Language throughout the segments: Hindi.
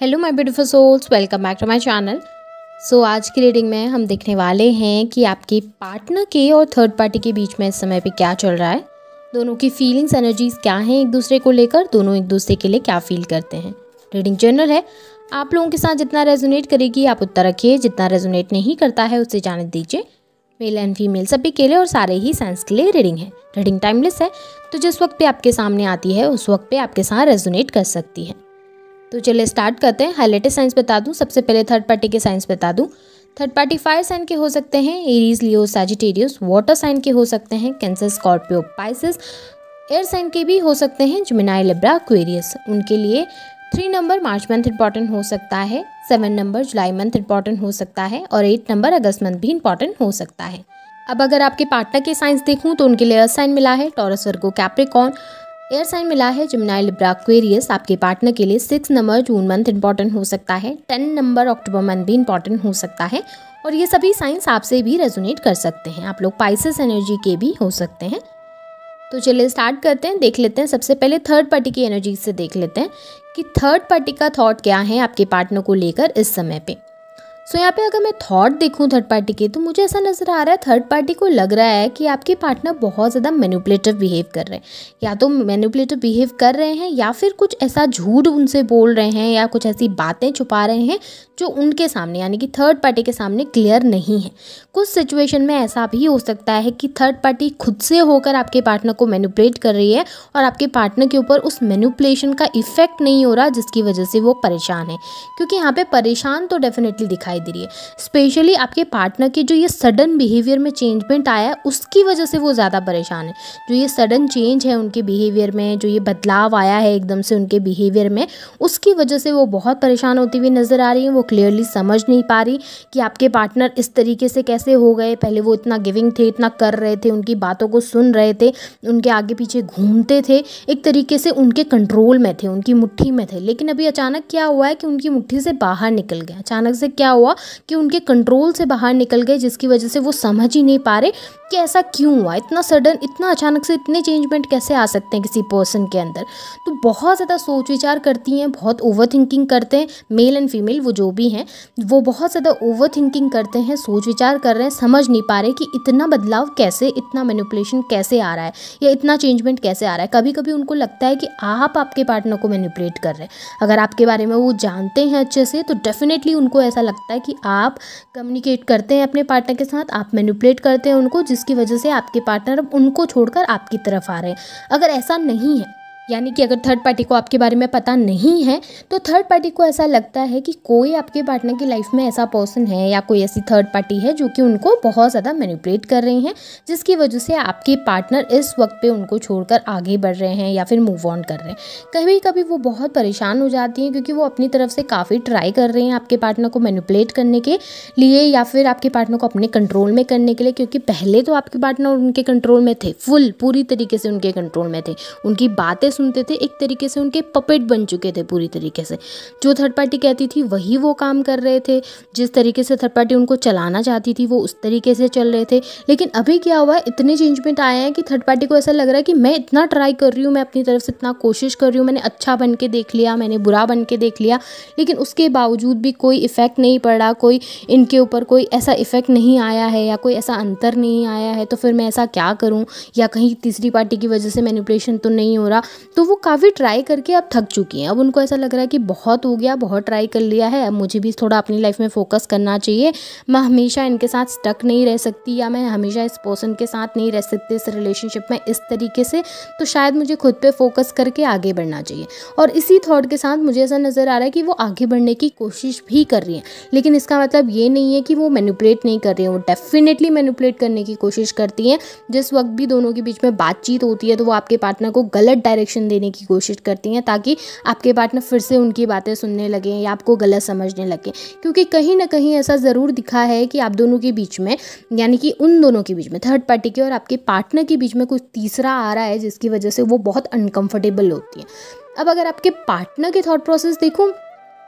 Hello my beautiful souls, welcome back to my channel. आज की रीडिंग में हम देखने वाले हैं कि आपके पार्टनर के और थर्ड पार्टी के बीच में इस समय पे क्या चल रहा है। दोनों की फीलिंग्स एनर्जीज क्या हैं एक दूसरे को लेकर, दोनों एक दूसरे के लिए क्या फील करते हैं। रीडिंग जनरल है, आप लोगों के साथ जितना रेजोनेट करेगी आप उतना रखिए, जितना रेजोनेट नहीं करता है उसे जाने दीजिए। मेल एंड फीमेल सभी के लिए और सारे ही साइंस के लिए रीडिंग है। रीडिंग टाइमलेस है, तो जिस वक्त पे आपके सामने आती है उस वक्त पे आपके साथ रेजोनेट कर सकती है। तो चलिए स्टार्ट करते हैं। हाईलाइटेड साइंस बता दूं, सबसे पहले थर्ड पार्टी के साइंस बता दूं। थर्ड पार्टी फायर साइन के हो सकते हैं, Aries, Leo, Sagittarius. Water sign के हो सकते हैं, Cancer, Scorpio, Pisces. Air sign के भी हो सकते हैं, जेमिनी, लिब्रा, एक्वेरियस। उनके लिए 3 नंबर मार्च मंथ इंपॉर्टेंट हो सकता है, 7 नंबर जुलाई मंथ इंपॉर्टेंट हो सकता है और 8 नंबर अगस्त मंथ भी इंपॉर्टेंट हो सकता है। अब अगर आपके पार्टनर के साइंस देखूं तो उनके लिए अर्थ साइन मिला है, टॉरस, वर्गो, कैप्रिकॉर्न। एयर साइन मिला है, जेमिनी, लिब्रा, एक्वेरियस। आपके पार्टनर के लिए 6 नंबर जून मंथ इंपॉर्टेंट हो सकता है, 10 नंबर अक्टूबर मंथ भी इंपॉर्टेंट हो सकता है और ये सभी साइंस आपसे भी रेजोनेट कर सकते हैं। आप लोग पाइसेस एनर्जी के भी हो सकते हैं। तो चलिए स्टार्ट करते हैं, देख लेते हैं। सबसे पहले थर्ड पार्टी की एनर्जी से देख लेते हैं कि थर्ड पार्टी का थॉट क्या है आपके पार्टनर को लेकर इस समय पे। यहाँ पे अगर मैं थॉट देखूं थर्ड पार्टी के, तो मुझे ऐसा नज़र आ रहा है थर्ड पार्टी को लग रहा है कि आपके पार्टनर बहुत ज़्यादा मैनिपुलेटिव बिहेव कर रहे हैं। या तो मैनिपुलेटिव बिहेव कर रहे हैं या फिर कुछ ऐसा झूठ उनसे बोल रहे हैं या कुछ ऐसी बातें छुपा रहे हैं जो उनके सामने यानी कि थर्ड पार्टी के सामने क्लियर नहीं है। कुछ सिचुएशन में ऐसा भी हो सकता है कि थर्ड पार्टी खुद से होकर आपके पार्टनर को मैनिपुलेट कर रही है और आपके पार्टनर के ऊपर उस मैनिपुलेशन का इफेक्ट नहीं हो रहा, जिसकी वजह से वो परेशान है। क्योंकि यहाँ पे परेशान तो डेफिनेटली दिखाई दे रही है। स्पेशली आपके पार्टनर के जो ये सडन बिहेवियर में चेंजमेंट आया है उसकी वजह से वो ज़्यादा परेशान है। जो ये सडन चेंज है उनके बिहेवियर में, जो ये बदलाव आया है एकदम से उनके बिहेवियर में, उसकी वजह से वो बहुत परेशान होती हुई नज़र आ रही है। वो क्लियरली समझ नहीं पा रही कि आपके पार्टनर इस तरीके से कैसे हो गए। पहले वो इतना गिविंग थे, इतना कर रहे थे, उनकी बातों को सुन रहे थे, उनके आगे पीछे घूमते थे, एक तरीके से उनके कंट्रोल में थे, उनकी मुट्ठी में थे। लेकिन अभी अचानक क्या हुआ है कि उनकी मुट्ठी से बाहर निकल गए। अचानक से क्या हुआ कि उनके कंट्रोल से बाहर निकल गए, जिसकी वजह से वो समझ ही नहीं पा रहे कि ऐसा क्यों हुआ, इतना सडन, इतना अचानक से इतने चेंजमेंट कैसे आ सकते हैं किसी पर्सन के अंदर। तो बहुत ज़्यादा सोच विचार करती हैं, बहुत ओवर थिंकिंग करते हैं। मेल एंड फीमेल वो जो भी हैं वो बहुत ज़्यादा ओवर थिंकिंग करते हैं, सोच विचार कर रहे हैं, समझ नहीं पा रहे कि इतना बदलाव कैसे, इतना मैनिपुलेशन कैसे आ रहा है या इतना चेंजमेंट कैसे आ रहा है। कभी कभी उनको लगता है कि आप आपके पार्टनर को मैनिपुलेट कर रहे हैं। अगर आपके बारे में वो जानते हैं अच्छे से तो डेफिनेटली उनको ऐसा लगता है कि आप कम्युनिकेट करते हैं अपने पार्टनर के साथ, आप मैनिपुलेट करते हैं उनको, जिसकी वजह से आपके पार्टनर अब उनको छोड़कर आपकी तरफ आ रहे हैं। अगर ऐसा नहीं है, यानी कि अगर थर्ड पार्टी को आपके बारे में पता नहीं है, तो थर्ड पार्टी को ऐसा लगता है कि कोई आपके पार्टनर की लाइफ में ऐसा पर्सन है या कोई ऐसी थर्ड पार्टी है जो कि उनको बहुत ज़्यादा मैनिपुलेट कर रही हैं, जिसकी वजह से आपके पार्टनर इस वक्त पे उनको छोड़कर आगे बढ़ रहे हैं या फिर मूव ऑन कर रहे हैं। कभी कभी वो बहुत परेशान हो जाती हैं क्योंकि वो अपनी तरफ से काफ़ी ट्राई कर रहे हैं आपके पार्टनर को मैनिपुलेट करने के लिए या फिर आपके पार्टनर को अपने कंट्रोल में करने के लिए। क्योंकि पहले तो आपके पार्टनर उनके कंट्रोल में थे, पूरी तरीके से उनके कंट्रोल में थे, उनकी बातें सुनते थे, एक तरीके से उनके पपेट बन चुके थे पूरी तरीके से। जो थर्ड पार्टी कहती थी वही वो काम कर रहे थे, जिस तरीके से थर्ड पार्टी उनको चलाना चाहती थी वो उस तरीके से चल रहे थे। लेकिन अभी क्या हुआ है, इतने चेंजमेंट आए हैं कि थर्ड पार्टी को ऐसा लग रहा है कि मैं इतना ट्राई कर रही हूँ, मैं अपनी तरफ से इतना कोशिश कर रही हूँ, मैंने अच्छा बन के देख लिया, मैंने बुरा बन के देख लिया, लेकिन उसके बावजूद भी कोई इफेक्ट नहीं पड़ रहा, कोई इनके ऊपर कोई ऐसा इफेक्ट नहीं आया है या कोई ऐसा अंतर नहीं आया है। तो फिर मैं ऐसा क्या करूँ, या कहीं तीसरी पार्टी की वजह से मैनिपुलेशन तो नहीं हो रहा। तो वो काफ़ी ट्राई करके अब थक चुकी हैं। अब उनको ऐसा लग रहा है कि बहुत हो गया, बहुत ट्राई कर लिया है, अब मुझे भी थोड़ा अपनी लाइफ में फोकस करना चाहिए। मैं हमेशा इनके साथ स्टक नहीं रह सकती या मैं हमेशा इस पर्सन के साथ नहीं रह सकती, इस रिलेशनशिप में इस तरीके से। तो शायद मुझे खुद पे फोकस करके आगे बढ़ना चाहिए। और इसी थॉट के साथ मुझे ऐसा नज़र आ रहा है कि वो आगे बढ़ने की कोशिश भी कर रही हैं। लेकिन इसका मतलब ये नहीं है कि वो मैनिपुलेट नहीं कर रही हैं, वो डेफिनेटली मैनिपुलेट करने की कोशिश करती हैं। जिस वक्त भी दोनों के बीच में बातचीत होती है तो वो आपके पार्टनर को गलत डायरेक्शन देने की कोशिश करती हैं, ताकि आपके पार्टनर फिर से उनकी बातें सुनने लगें या आपको गलत समझने लगें। क्योंकि कहीं ना कहीं ऐसा ज़रूर दिखा है कि आप दोनों के बीच में, यानी कि उन दोनों के बीच में, थर्ड पार्टी के और आपके पार्टनर के बीच में कुछ तीसरा आ रहा है, जिसकी वजह से वो बहुत अनकंफर्टेबल होती है। अब अगर आपके पार्टनर के थॉट प्रोसेस देखूँ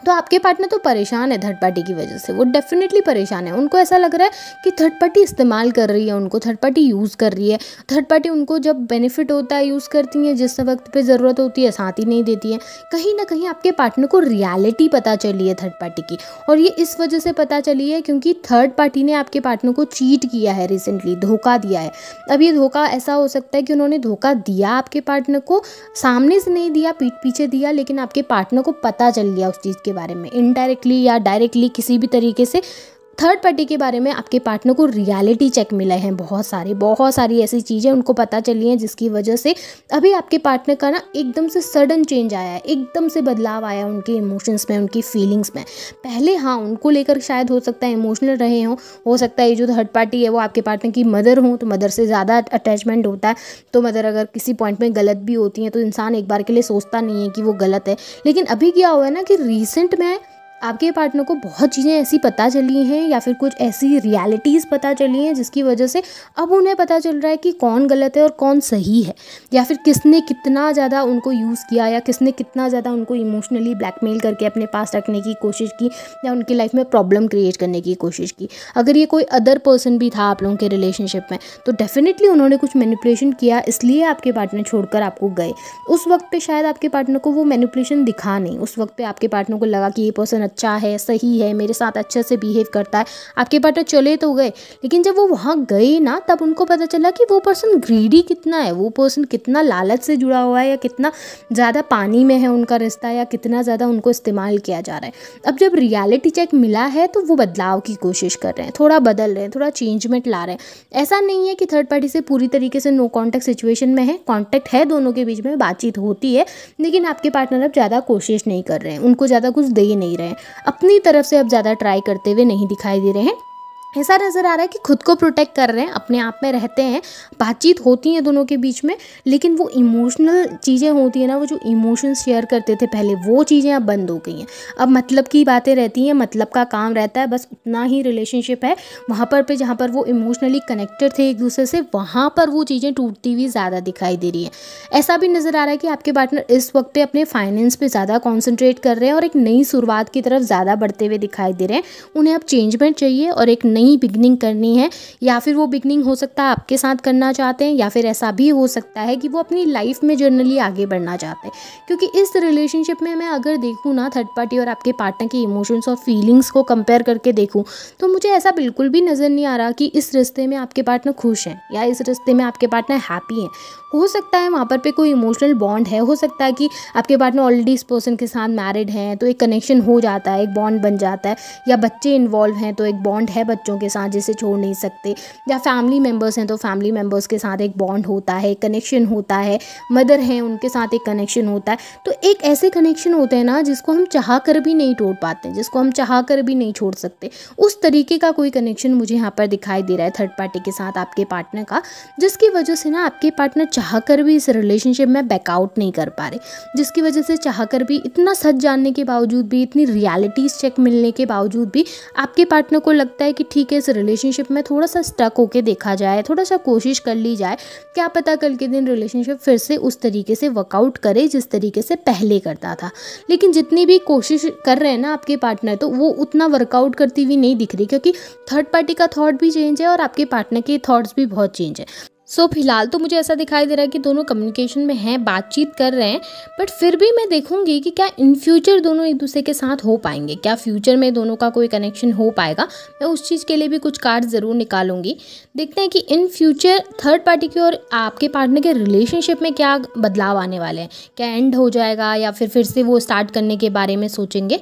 तो आपके पार्टनर तो परेशान है थर्ड पार्टी की वजह से, वो डेफिनेटली परेशान है। उनको ऐसा लग रहा है कि थर्ड पार्टी इस्तेमाल कर रही है उनको, थर्ड पार्टी यूज़ कर रही है, थर्ड पार्टी उनको जब बेनिफिट होता है यूज़ करती है, जिस वक्त पे ज़रूरत होती है साथ ही नहीं देती है। कहीं ना कहीं आपके पार्टनर को रियलिटी पता चली है थर्ड पार्टी की, और ये इस वजह से पता चली है क्योंकि थर्ड पार्टी ने आपके पार्टनर को चीट किया है, रिसेंटली धोखा दिया है। अब ये धोखा ऐसा हो सकता है कि उन्होंने धोखा दिया आपके पार्टनर को, सामने से नहीं दिया, पीठ पीछे दिया, लेकिन आपके पार्टनर को पता चल गया उस चीज़ के बारे में, इनडायरेक्टली या डायरेक्टली किसी भी तरीके से थर्ड पार्टी के बारे में आपके पार्टनर को रियलिटी चेक मिला है। बहुत सारी ऐसी चीज़ें उनको पता चली हैं जिसकी वजह से अभी आपके पार्टनर का ना एकदम से सडन चेंज आया है, एकदम से बदलाव आया उनके इमोशंस में, उनकी फीलिंग्स में। पहले हाँ उनको लेकर शायद हो सकता है इमोशनल रहे हों, हो सकता है ये जो थर्ड पार्टी है वो आपके पार्टनर की मदर हो, तो मदर से ज़्यादा अटैचमेंट होता है। तो मदर अगर किसी पॉइंट में गलत भी होती हैं तो इंसान एक बार के लिए सोचता नहीं है कि वो गलत है। लेकिन अभी क्या हुआ है ना कि रिसेंट में आपके पार्टनर को बहुत चीज़ें ऐसी पता चली हैं या फिर कुछ ऐसी रियलिटीज़ पता चली हैं जिसकी वजह से अब उन्हें पता चल रहा है कि कौन गलत है और कौन सही है, या फिर किसने कितना ज़्यादा उनको यूज़ किया, या किसने कितना ज़्यादा उनको इमोशनली ब्लैकमेल करके अपने पास रखने की कोशिश की, या उनकी लाइफ में प्रॉब्लम क्रिएट करने की कोशिश की। अगर ये कोई अदर पर्सन भी था आप लोगों के रिलेशनशिप में तो डेफिनेटली उन्होंने कुछ मैनिपुलेशन किया, इसलिए आपके पार्टनर छोड़कर आपको गए। उस वक्त पे शायद आपके पार्टनर को वो मैनिपुलेशन दिखा नहीं, उस वक्त पे आपके पार्टनर को लगा कि ये पर्सन अच्छा है, सही है, मेरे साथ अच्छे से बिहेव करता है। आपके पार्टनर चले तो गए, लेकिन जब वो वहाँ गए ना तब उनको पता चला कि वो पर्सन ग्रीडी कितना है, वो पर्सन कितना लालच से जुड़ा हुआ है, या कितना ज़्यादा पानी में है उनका रिश्ता, या कितना ज़्यादा उनको इस्तेमाल किया जा रहा है। अब जब रियलिटी चेक मिला है तो वो बदलाव की कोशिश कर रहे हैं, थोड़ा बदल रहे हैं, थोड़ा चेंजमेंट ला रहे हैं। ऐसा नहीं है कि थर्ड पार्टी से पूरी तरीके से नो कॉन्टैक्ट सिचुएशन में है, कॉन्टैक्ट है दोनों के बीच में, बातचीत होती है, लेकिन आपके पार्टनर अब ज़्यादा कोशिश नहीं कर रहे हैं, उनको ज़्यादा कुछ दे नहीं रहे हैं, अपनी तरफ से अब ज़्यादा ट्राई करते हुए नहीं दिखाई दे रहे हैं। ऐसा नज़र आ रहा है कि खुद को प्रोटेक्ट कर रहे हैं, अपने आप में रहते हैं, बातचीत होती है दोनों के बीच में, लेकिन वो इमोशनल चीज़ें होती है ना, वो जो इमोशंस शेयर करते थे पहले, वो चीज़ें अब बंद हो गई हैं। अब मतलब की बातें रहती हैं, मतलब का काम रहता है, बस उतना ही रिलेशनशिप है। वहाँ पर जहाँ पर वो इमोशनली कनेक्टेड थे एक दूसरे से, वहाँ पर वो चीज़ें टूटती हुई ज़्यादा दिखाई दे रही है। ऐसा भी नज़र आ रहा है कि आपके पार्टनर इस वक्त पे अपने फाइनेंस पे ज़्यादा कॉन्सेंट्रेट कर रहे हैं और एक नई शुरुआत की तरफ ज़्यादा बढ़ते हुए दिखाई दे रहे हैं। उन्हें अब चेंजमेंट चाहिए और एक नई बिगनिंग करनी है, या फिर वो बिगनिंग हो सकता है आपके साथ करना चाहते हैं, या फिर ऐसा भी हो सकता है कि वो अपनी लाइफ में जर्नली आगे बढ़ना चाहते हैं। क्योंकि इस रिलेशनशिप में मैं अगर देखूँ ना, थर्ड पार्टी और आपके पार्टनर की इमोशंस और फीलिंग्स को कंपेयर करके देखूँ, तो मुझे ऐसा बिल्कुल भी नज़र नहीं आ रहा कि इस रिश्ते में आपके पार्टनर खुश हैं या इस रिश्ते में आपके पार्टनर हैप्पी हैं। हो सकता है वहाँ पर कोई इमोशनल बॉन्ड है, हो सकता है कि आपके पार्टनर ऑलरेडी इस पर्सन के साथ मैरिड हैं तो एक कनेक्शन हो जाता है, एक बॉन्ड बन जाता है, या बच्चे इन्वॉल्व हैं तो एक बॉन्ड है बच्चों के साथ जिसे छोड़ नहीं सकते, या फैमिली मेम्बर्स हैं तो फैमिली मेम्बर्स के साथ एक बॉन्ड होता है, कनेक्शन होता है, मदर हैं उनके साथ एक कनेक्शन होता है। तो एक ऐसे कनेक्शन होते हैं ना जिसको हम चाह कर भी नहीं तोड़ पाते, जिसको हम चाह कर भी नहीं छोड़ सकते। उस तरीके का कोई कनेक्शन मुझे यहाँ पर दिखाई दे रहा है थर्ड पार्टी के साथ आपके पार्टनर का, जिसकी वजह से ना आपके पार्टनर चाह कर भी इस रिलेशनशिप में बैकआउट नहीं कर पा रहे, जिसकी वजह से चाह कर भी, इतना सच जानने के बावजूद भी, इतनी रियलिटीज चेक मिलने के बावजूद भी आपके पार्टनर को लगता है कि ठीक है इस रिलेशनशिप में थोड़ा सा स्टक होके देखा जाए, थोड़ा सा कोशिश कर ली जाए, क्या पता कल के दिन रिलेशनशिप फिर से उस तरीके से वर्कआउट करे जिस तरीके से पहले करता था। लेकिन जितनी भी कोशिश कर रहे हैं ना आपके पार्टनर, तो वो उतना वर्कआउट करती हुई नहीं दिख रही, क्योंकि थर्ड पार्टी का थॉट भी चेंज है और आपके पार्टनर के थॉट्स भी बहुत चेंज है। सो फिलहाल तो मुझे ऐसा दिखाई दे रहा है कि दोनों कम्युनिकेशन में हैं, बातचीत कर रहे हैं, बट फिर भी मैं देखूंगी कि क्या इन फ्यूचर दोनों एक दूसरे के साथ हो पाएंगे, क्या फ्यूचर में दोनों का कोई कनेक्शन हो पाएगा। मैं उस चीज़ के लिए भी कुछ कार्ड ज़रूर निकालूंगी। देखते हैं कि इन फ्यूचर थर्ड पार्टी की और आपके पार्टनर के रिलेशनशिप में क्या बदलाव आने वाले हैं, क्या एंड हो जाएगा या फिर से वो स्टार्ट करने के बारे में सोचेंगे।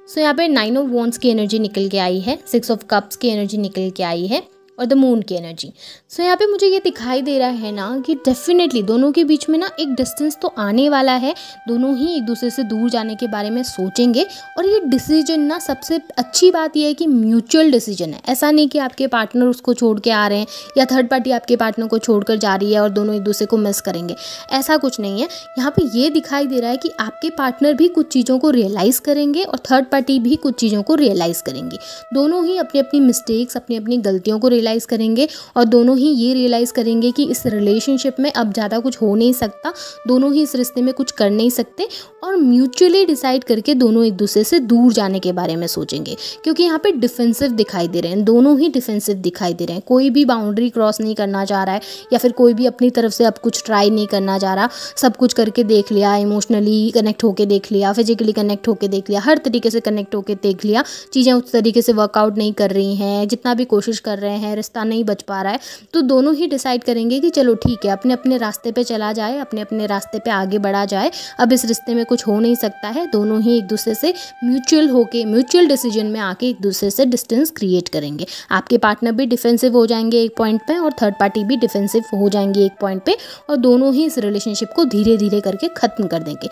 सो यहाँ पे 9 ऑफ वॉन्ड्स की एनर्जी निकल के आई है, 6 ऑफ कप्स की एनर्जी निकल के आई है और द मून की एनर्जी। सो यहाँ पे मुझे ये दिखाई दे रहा है ना कि डेफिनेटली दोनों के बीच में ना एक डिस्टेंस तो आने वाला है, दोनों ही एक दूसरे से दूर जाने के बारे में सोचेंगे। और ये डिसीजन ना, सबसे अच्छी बात यह है कि म्यूचुअल डिसीजन है। ऐसा नहीं कि आपके पार्टनर उसको छोड़ के आ रहे हैं या थर्ड पार्टी आपके पार्टनर को छोड़कर जा रही है और दोनों एक दूसरे को मिस करेंगे, ऐसा कुछ नहीं है। यहाँ पे ये दिखाई दे रहा है कि आपके पार्टनर भी कुछ चीज़ों को रियलाइज़ करेंगे और थर्ड पार्टी भी कुछ चीज़ों को रियलाइज़ करेंगी। दोनों ही अपनी अपनी मिस्टेक्स, अपनी अपनी गलतियों को रियलाइज़ रियलाइज़ करेंगे और दोनों ही ये रियलाइज़ करेंगे कि इस रिलेशनशिप में अब ज़्यादा कुछ हो नहीं सकता, दोनों ही इस रिश्ते में कुछ कर नहीं सकते और म्यूचुअली डिसाइड करके दोनों एक दूसरे से दूर जाने के बारे में सोचेंगे। क्योंकि यहाँ पे डिफेंसिव दिखाई दे रहे हैं, दोनों ही डिफेंसिव दिखाई दे रहे हैं। कोई भी बाउंड्री क्रॉस नहीं करना चाह रहा है या फिर कोई भी अपनी तरफ से अब कुछ ट्राई नहीं करना चाह रहा। सब कुछ करके देख लिया, इमोशनली कनेक्ट होके देख लिया, फिजिकली कनेक्ट होके देख लिया, हर तरीके से कनेक्ट होके देख लिया, चीज़ें उस तरीके से वर्कआउट नहीं कर रही हैं, जितना भी कोशिश कर रहे हैं रिश्ता नहीं बच पा रहा है। तो दोनों ही डिसाइड करेंगे कि चलो ठीक है, अपने अपने रास्ते पे चला जाए, अपने अपने रास्ते पे आगे बढ़ा जाए, अब इस रिश्ते में कुछ हो नहीं सकता है। दोनों ही एक दूसरे से म्यूचुअल डिसीजन में आके एक दूसरे से डिस्टेंस क्रिएट करेंगे। आपके पार्टनर भी डिफेंसिव हो जाएंगे एक पॉइंट पे और थर्ड पार्टी भी डिफेंसिव हो जाएंगे एक पॉइंट पे और दोनों ही इस रिलेशनशिप को धीरे धीरे करके ख़त्म कर देंगे।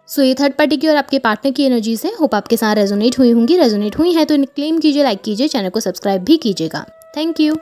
सो ये थर्ड पार्टी की और आपके पार्टनर की एनर्जीज हैं। होप आपके साथ रेजोनेट हुई होंगी। रेजोनेट हुई हैं तो क्लेम कीजिए, लाइक कीजिए, चैनल को सब्सक्राइब भी कीजिएगा। Thank you.